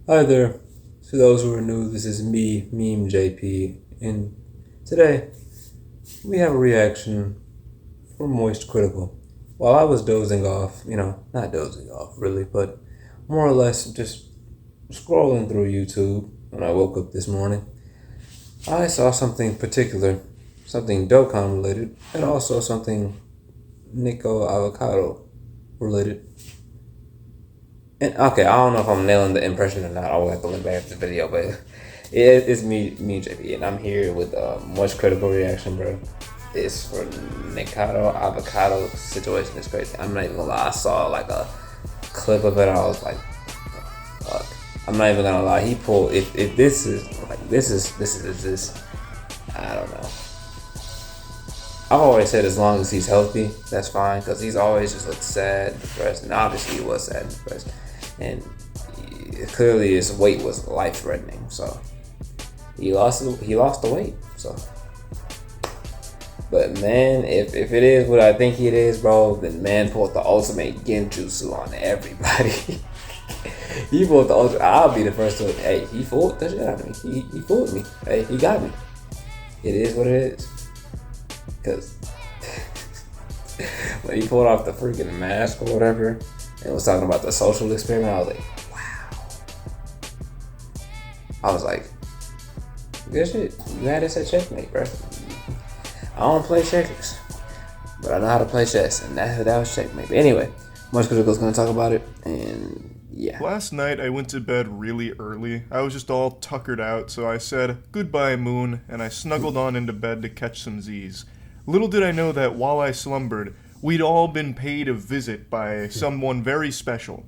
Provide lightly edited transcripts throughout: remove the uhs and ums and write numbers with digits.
Hi there. To those who are new, this is me, Meme JP, and today we have a reaction from Moist Critical. While I was dozing off, not dozing off really, but more or less just scrolling through YouTube when I woke up this morning, I saw something particular, something Dokkan related, and also something Nico Avocado related. And okay, I don't know if I'm nailing the impression or not. I'll have to look back at the video, but it's me, JP, and I'm here with much critical reaction, bro. It's for Nikocado Avocado situation is crazy. I'm not even gonna lie. I saw like a clip of it. I was like, fuck. I'm not even gonna lie. He pulled. If this is like this. I don't know. I've always said as long as he's healthy, that's fine, because he's always just looked sad, depressed, and obviously he was sad and depressed, and clearly his weight was life threatening. So he lost the weight. So, but man, if it is what I think it is, bro, then man pulled the ultimate Genjutsu on everybody. He pulled the ultimate. I'll be the first to. Hey, he fooled the shit out of me. He fooled me. Hey, he got me. It is what it is. Because when he pulled off the freaking mask or whatever and was talking about the social experiment, I was like, wow. I was like, good shit. You had this at checkmate, bro. I don't play checkers, but I know how to play chess, and that was checkmate. But anyway, Much Critical's gonna talk about it, and yeah. Last night I went to bed really early. I was just all tuckered out, so I said, goodbye moon, and I snuggled on into bed to catch some Z's. Little did I know that while I slumbered, we'd all been paid a visit by someone very special.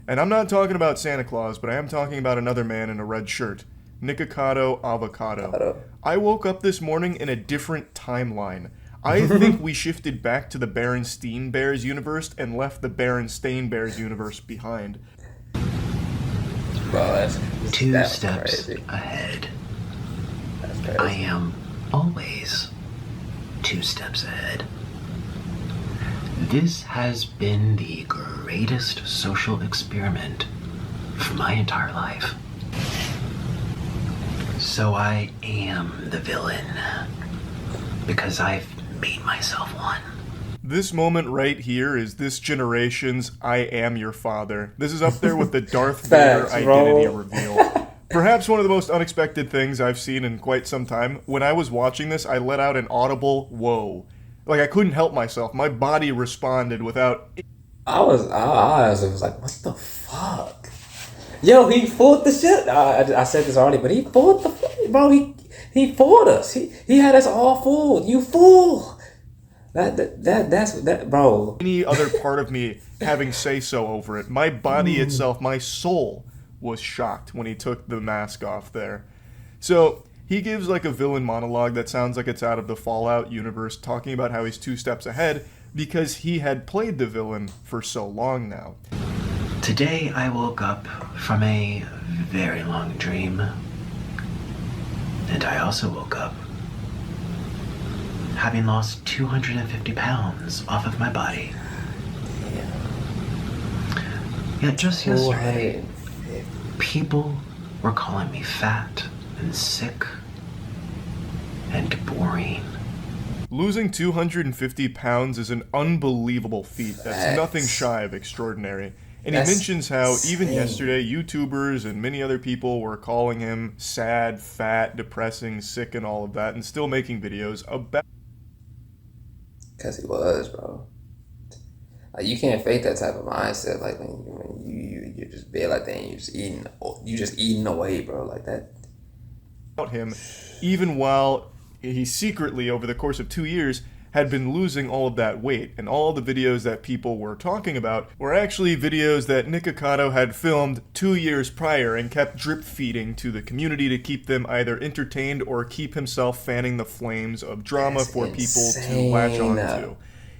And I'm not talking about Santa Claus, but I am talking about another man in a red shirt. Nikocado Avocado. I woke up this morning in a different timeline. I think we shifted back to the Berenstain Bears universe and left the Berenstain Bears universe behind. Well, that's Two that's steps crazy. ahead. That's crazy. I am always 2 steps ahead. This has been the greatest social experiment for my entire life. So I am the villain because I've made myself one. This moment right here is this generation's I Am Your Father. This is up there with the Darth Vader Facts, identity bro. reveal. Perhaps one of the most unexpected things I've seen in quite some time. When I was watching this, I let out an audible whoa. Like I couldn't help myself. My body responded without... I was like, what the fuck? Yo, he fooled the shit. I said this already, but he fooled the bro. He fooled us. He had us all fooled. You fool. That's bro. any other part of me having say-so over it. My body itself, my soul, was shocked when he took the mask off there. So he gives like a villain monologue that sounds like it's out of the Fallout universe, talking about how he's 2 steps ahead because he had played the villain for so long now. Today I woke up from a very long dream. And I also woke up having lost 250 pounds off of my body. Yet just yesterday, people were calling me fat and sick and boring. Losing 250 pounds is an unbelievable feat. That's nothing shy of extraordinary. And he mentions how even yesterday, YouTubers and many other people were calling him sad, fat, depressing, sick, and all of that, and still making videos about... Because he was, bro. Like, you can't fake that type of mindset. Like, when you just be like that and you just eating away, bro. Like that. about him, even while he secretly, over the course of 2 years, had been losing all of that weight. And all the videos that people were talking about were actually videos that Nikocado had filmed 2 years prior and kept drip feeding to the community to keep them either entertained or keep himself fanning the flames of drama for people to latch on to.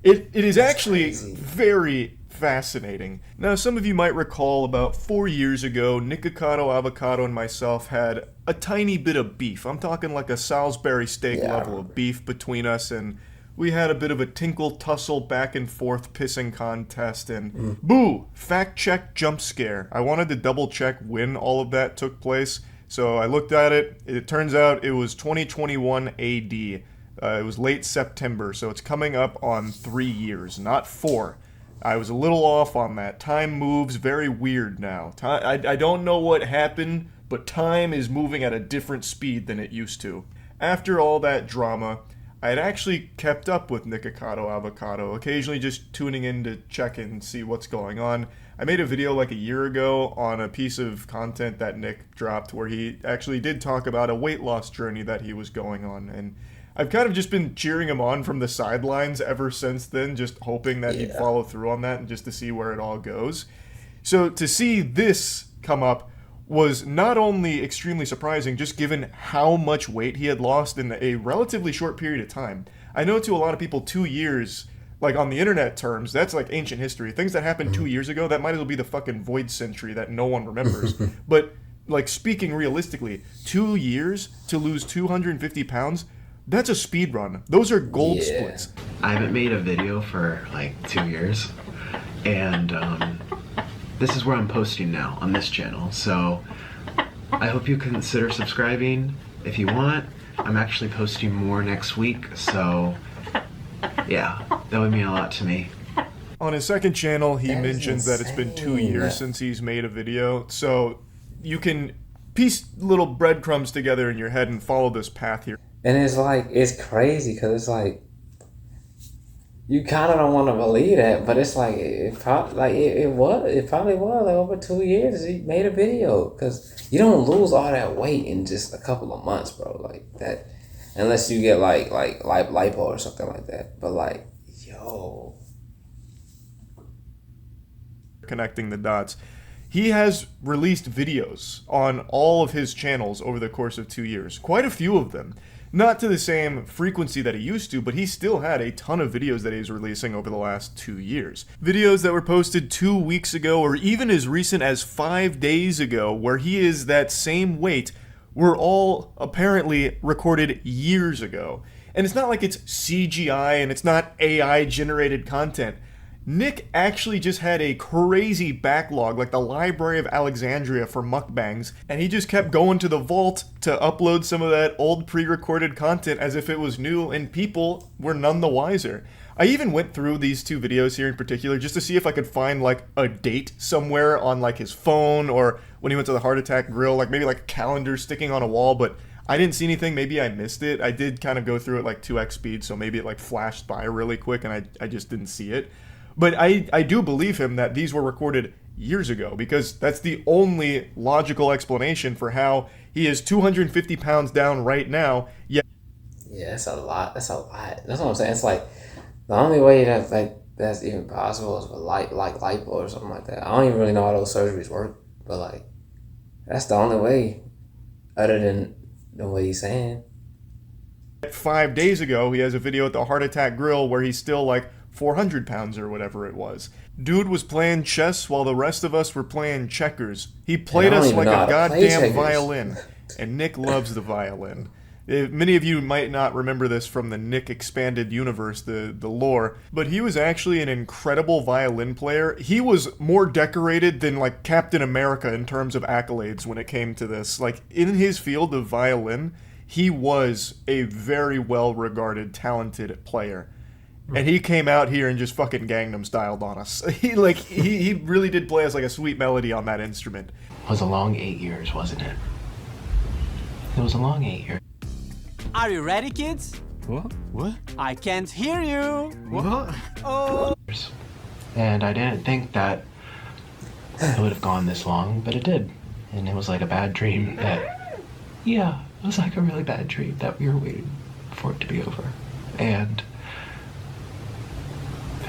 It is actually very fascinating. Now, some of you might recall about 4 years ago, Nikocado Avocado and myself had a tiny bit of beef. I'm talking like a Salisbury steak level of beef between us, and we had a bit of a tinkle tussle back and forth pissing contest, and boo, fact check jump scare. I wanted to double check when all of that took place, so I looked at it. It turns out it was 2021 AD. It was late September, so it's coming up on 3 years, not 4. I was a little off on that. Time moves very weird now. I don't know what happened, but time is moving at a different speed than it used to. After all that drama, I had actually kept up with Nikocado Avocado, occasionally just tuning in to check and see what's going on. I made a video like a year ago on a piece of content that Nick dropped where he actually did talk about a weight loss journey that he was going on, and I've kind of just been cheering him on from the sidelines ever since then, just hoping that he'd follow through on that and just to see where it all goes. So to see this come up was not only extremely surprising, just given how much weight he had lost in a relatively short period of time. I know to a lot of people 2 years, like on the internet terms, that's like ancient history. Things that happened 2 years ago, that might as well be the fucking void century that no one remembers. But like speaking realistically, 2 years to lose 250 pounds, that's a speed run. Those are gold splits. I haven't made a video for like 2 years, and this is where I'm posting now on this channel, so I hope you consider subscribing if you want. I'm actually posting more next week, so yeah, that would mean a lot to me. On his second channel, he mentions that it's been 2 years since he's made a video, so you can piece little breadcrumbs together in your head and follow this path here. And it's like, it's crazy because it's like, you kind of don't want to believe that, but it's like, it probably was like over 2 years he made a video, because you don't lose all that weight in just a couple of months, bro, like that, unless you get like lipo or something like that. But like, yo, connecting the dots. He has released videos on all of his channels over the course of 2 years, quite a few of them. Not to the same frequency that he used to, but he still had a ton of videos that he's releasing over the last 2 years. Videos that were posted 2 weeks ago, or even as recent as 5 days ago, where he is that same weight, were all apparently recorded years ago. And it's not like it's CGI and it's not AI-generated content. Nick actually just had a crazy backlog, like the Library of Alexandria for mukbangs, and he just kept going to the vault to upload some of that old pre-recorded content as if it was new, and people were none the wiser. I even went through these 2 videos here in particular just to see if I could find like a date somewhere on like his phone, or when he went to the Heart Attack Grill, like maybe like a calendar sticking on a wall, but I didn't see anything. Maybe I missed it. I did kind of go through it like 2x speed, so maybe it like flashed by really quick and I just didn't see it. But I do believe him that these were recorded years ago, because that's the only logical explanation for how he is 250 pounds down right now. Yeah, that's a lot. That's what I'm saying. It's like the only way that's even possible is with lipo or something like that. I don't even really know how those surgeries work, but like that's the only way, other than the way he's saying. 5 days ago, he has a video at the Heart Attack Grill where he's still like 400 pounds or whatever it was. Dude was playing chess while the rest of us were playing checkers. He played us like a goddamn violin, and Nick loves the violin. Many of you might not remember this from the Nick expanded universe, the lore, but he was actually an incredible violin player. He was more decorated than like Captain America in terms of accolades when it came to this. Like in his field of violin, he was a very well-regarded, talented player. And he came out here and just fucking Gangnam styled on us. He really did play us like a sweet melody on that instrument. It was a long 8 years, wasn't it? It was a long 8 years. Are you ready, kids? What? I can't hear you. What? Oh. And I didn't think that it would have gone this long, but it did. And it was like a bad dream that, yeah, it was like a really bad dream that we were waiting for it to be over. And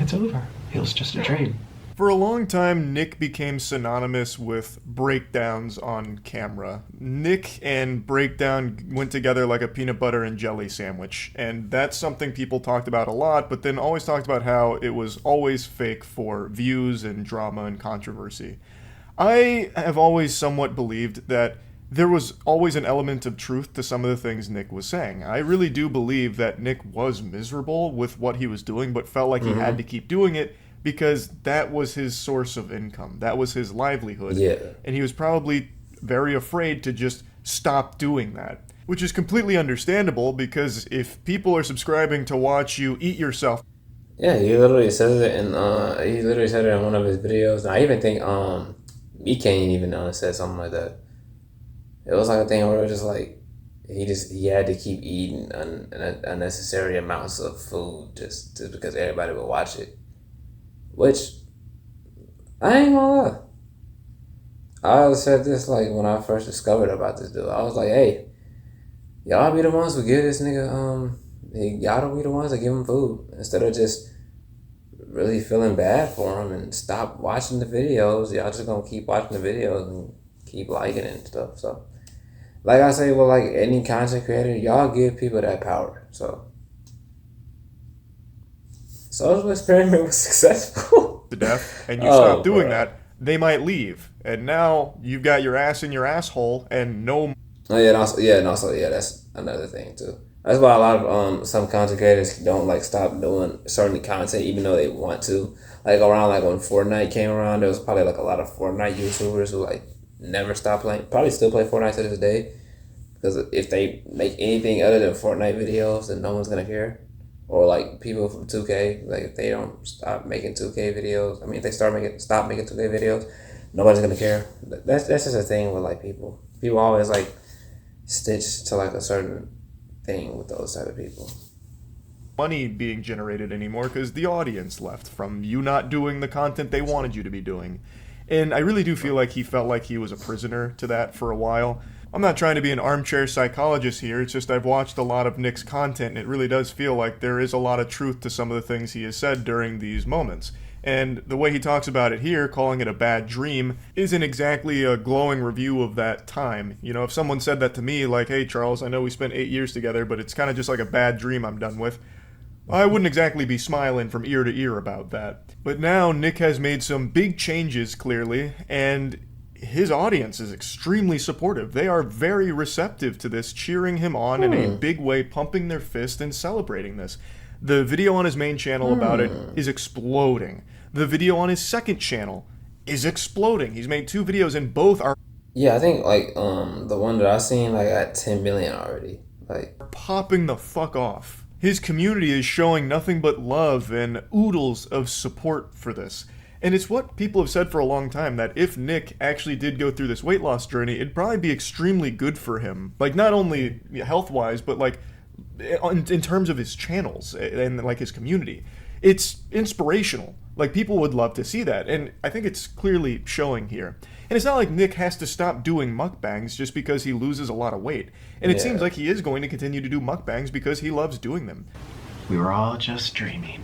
it's over. It was just a dream. For a long time, Nick became synonymous with breakdowns on camera. Nick and breakdown went together like a peanut butter and jelly sandwich, and that's something people talked about a lot, but then always talked about how it was always fake for views and drama and controversy. I have always somewhat believed that there was always an element of truth to some of the things Nick was saying. I really do believe that Nick was miserable with what he was doing, but felt like he had to keep doing it because that was his source of income. That was his livelihood. Yeah. And he was probably very afraid to just stop doing that, which is completely understandable because if people are subscribing to watch you eat yourself. Yeah, he literally says it, and he literally said it in one of his videos. And I even think BK even said something like that. It was like a thing where it was just like he had to keep eating unnecessary amounts of food just because everybody would watch it. Which I ain't gonna lie. I said this like when I first discovered about this dude. I was like, hey, y'all be the ones who give this nigga y'all don't be the ones that give him food instead of just really feeling bad for him and stop watching the videos. Y'all just gonna keep watching the videos and keep liking it and stuff. So, like I say, well, like any content creator, y'all give people that power. So, social experiment was successful to death, and you stop doing that, they might leave, and now you've got your ass in your asshole and no. Oh yeah, and also that's another thing too. That's why a lot of some content creators don't like stop doing certain content even though they want to. Like around like when Fortnite came around, there was probably like a lot of Fortnite YouTubers who like never stopped playing. Probably still play Fortnite to this day because if they make anything other than Fortnite videos, then no one's gonna care. Or like people from 2K, like if they don't stop making 2K videos, I mean if they stop making 2K videos, nobody's gonna care. That's just a thing with like people. People always like stitch to like a certain thing with those type of people. Money being generated anymore because the audience left from you not doing the content they wanted you to be doing. And I really do feel like he felt like he was a prisoner to that for a while. I'm not trying to be an armchair psychologist here, it's just I've watched a lot of Nick's content and it really does feel like there is a lot of truth to some of the things he has said during these moments. And the way he talks about it here, calling it a bad dream, isn't exactly a glowing review of that time. You know, if someone said that to me, like, hey Charles, I know we spent 8 years together, but it's kind of just like a bad dream I'm done with, I wouldn't exactly be smiling from ear to ear about that. But now Nick has made some big changes, clearly, and his audience is extremely supportive. They are very receptive to this, cheering him on in a big way, pumping their fist and celebrating this. The video on his main channel about it is exploding. The video on his second channel is exploding. He's made 2 videos and both are I think like the one that I seen like at 10 million already. Like popping the fuck off. His community is showing nothing but love and oodles of support for this. And it's what people have said for a long time, that if Nick actually did go through this weight loss journey, it'd probably be extremely good for him. Like, not only health-wise, but, like, in terms of his channels and, like, his community. It's inspirational. Like, people would love to see that, and I think it's clearly showing here. And it's not like Nick has to stop doing mukbangs just because he loses a lot of weight. And it seems like he is going to continue to do mukbangs because he loves doing them. We were all just dreaming.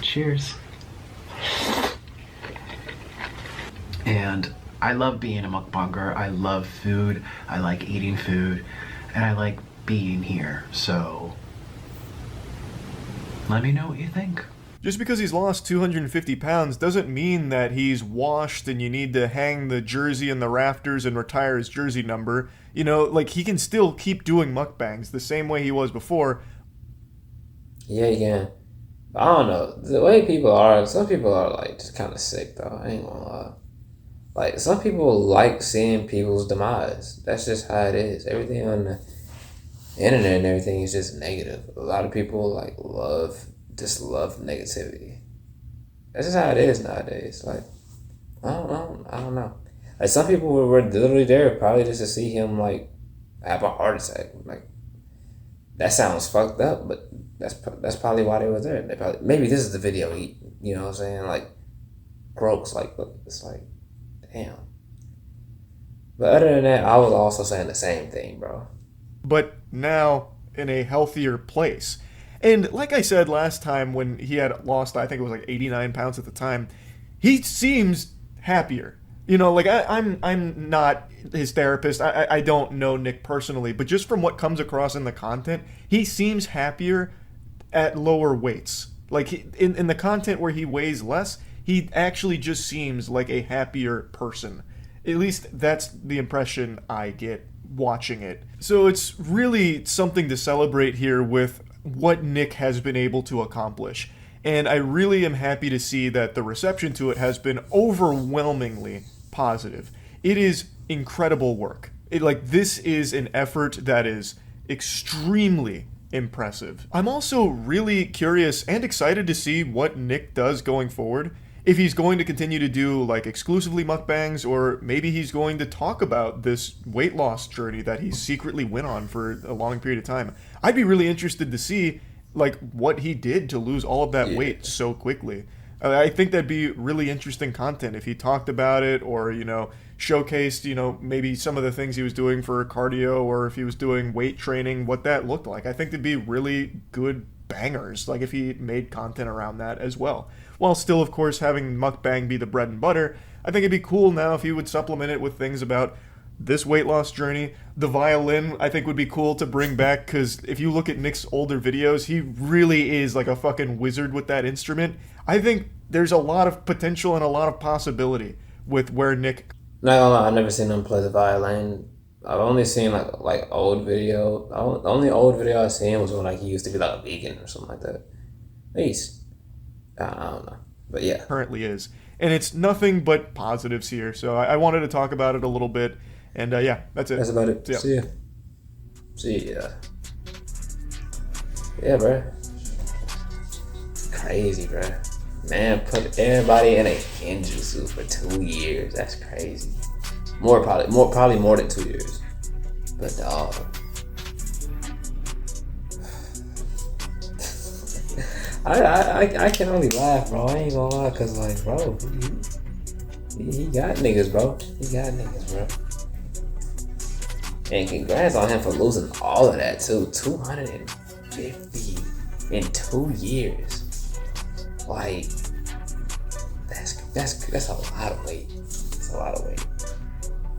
Cheers. And I love being a mukbanger. I love food. I like eating food. And I like being here. So let me know what you think. Just because he's lost 250 pounds doesn't mean that he's washed and you need to hang the jersey in the rafters and retire his jersey number. You know, like, he can still keep doing mukbangs the same way he was before. Yeah, he can. I don't know. The way people are, some people are like just kind of sick though. I ain't gonna lie. Like, some people like seeing people's demise. That's just how it is. Everything on the internet and everything is just negative. A lot of people like love negativity. That's just how it is nowadays. Like, I don't know. Like, some people were literally there probably just to see him like have a heart attack. Like, that sounds fucked up, but that's probably why they were there. They probably, maybe this is the video you know what I'm saying, like, croaks, like, look, it's like, damn. But other than that, I was also saying the same thing, bro. But now in a healthier place. And like I said last time when he had lost, I think it was like 89 pounds at the time, he seems happier. You know, like, I'm not his therapist. I don't know Nick personally, but just from what comes across in the content, he seems happier at lower weights. Like, in the content where he weighs less, he actually just seems like a happier person. At least that's the impression I get watching it. So it's really something to celebrate here with what Nick has been able to accomplish. And I really am happy to see that the reception to it has been overwhelmingly positive. It is incredible work. This is an effort that is extremely impressive. I'm also really curious and excited to see what Nick does going forward. If he's going to continue to do like exclusively mukbangs, or maybe he's going to talk about this weight loss journey that he secretly went on for a long period of time. I'd be really interested to see like what he did to lose all of that weight so quickly. I think that'd be really interesting content if he talked about it, or, you know, showcased, you know, maybe some of the things he was doing for cardio, or if he was doing weight training, what that looked like. I think there'd be really good bangers, like if he made content around that as well. While still, of course, having mukbang be the bread and butter, I think it'd be cool now if he would supplement it with things about this weight loss journey. The violin, I think, would be cool to bring back, because if you look at Nick's older videos, he really is like a fucking wizard with that instrument. I think there's a lot of potential and a lot of possibility with where Nick... Not gonna lie, I've never seen him play the violin. I've only seen like old video. The only old video I've seen was when like he used to be like a vegan or something like that. At least, I don't know, but yeah, currently is, and it's nothing but positives here. So I wanted to talk about it a little bit, and yeah, that's it. That's about it. Yeah. See ya. Yeah, bro. Crazy, bro. Man, put everybody in a Genjutsu for 2 years. That's crazy. Probably more than 2 years. But dog. I can only laugh, bro. I ain't gonna lie, cause like, bro, he got niggas, bro. And congrats on him for losing all of that too. 250 in 2 years. Like, that's a lot of weight. It's a lot of weight.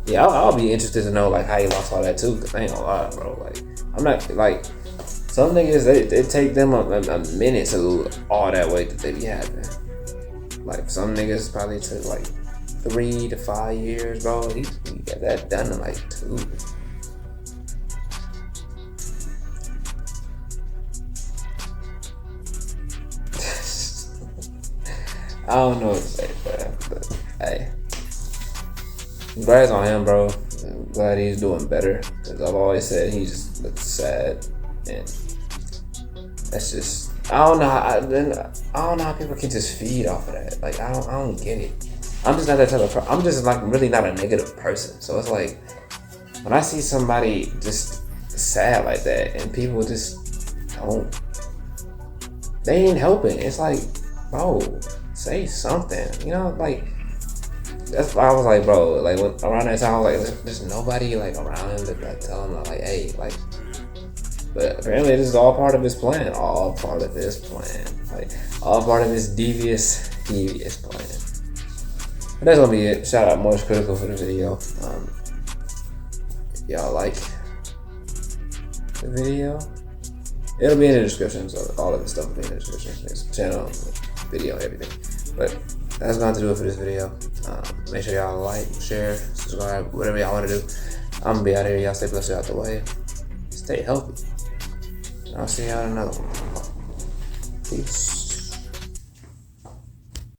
Yeah, I'll be interested to know like how he lost all that too. Cause I ain't gonna lie, bro. Like, I'm not like some niggas. They take them a minute to lose all that weight that they be having. Like some niggas probably took like 3 to 5 years, bro. He got that done in like 2. I don't know what to say, but hey, congrats on him, bro. I'm glad he's doing better, because I've always said he just looks sad, and that's just, I don't know how people can just feed off of that. Like, I don't get it. I'm just not that type of person. I'm just like really not a negative person. So it's like when I see somebody just sad like that, and people just they ain't helping. It's like, bro, say something, you know, like, that's why I was like, bro, like, when, around that time, I was like, there's nobody, like, around him to, like, tell him, like, hey, like, but apparently this is all part of his plan, like, all part of his devious plan. But that's gonna be it. Shout out Moist Critical for the video. If y'all like the video, it'll be in the description, so all of the stuff will be in the description. His channel, video, everything. But that's going to do it for this video. Make sure y'all like, share, subscribe, whatever y'all want to do. I'm gonna be out here. Y'all stay blessed, out the way. Stay healthy. I'll see y'all in another one. Peace.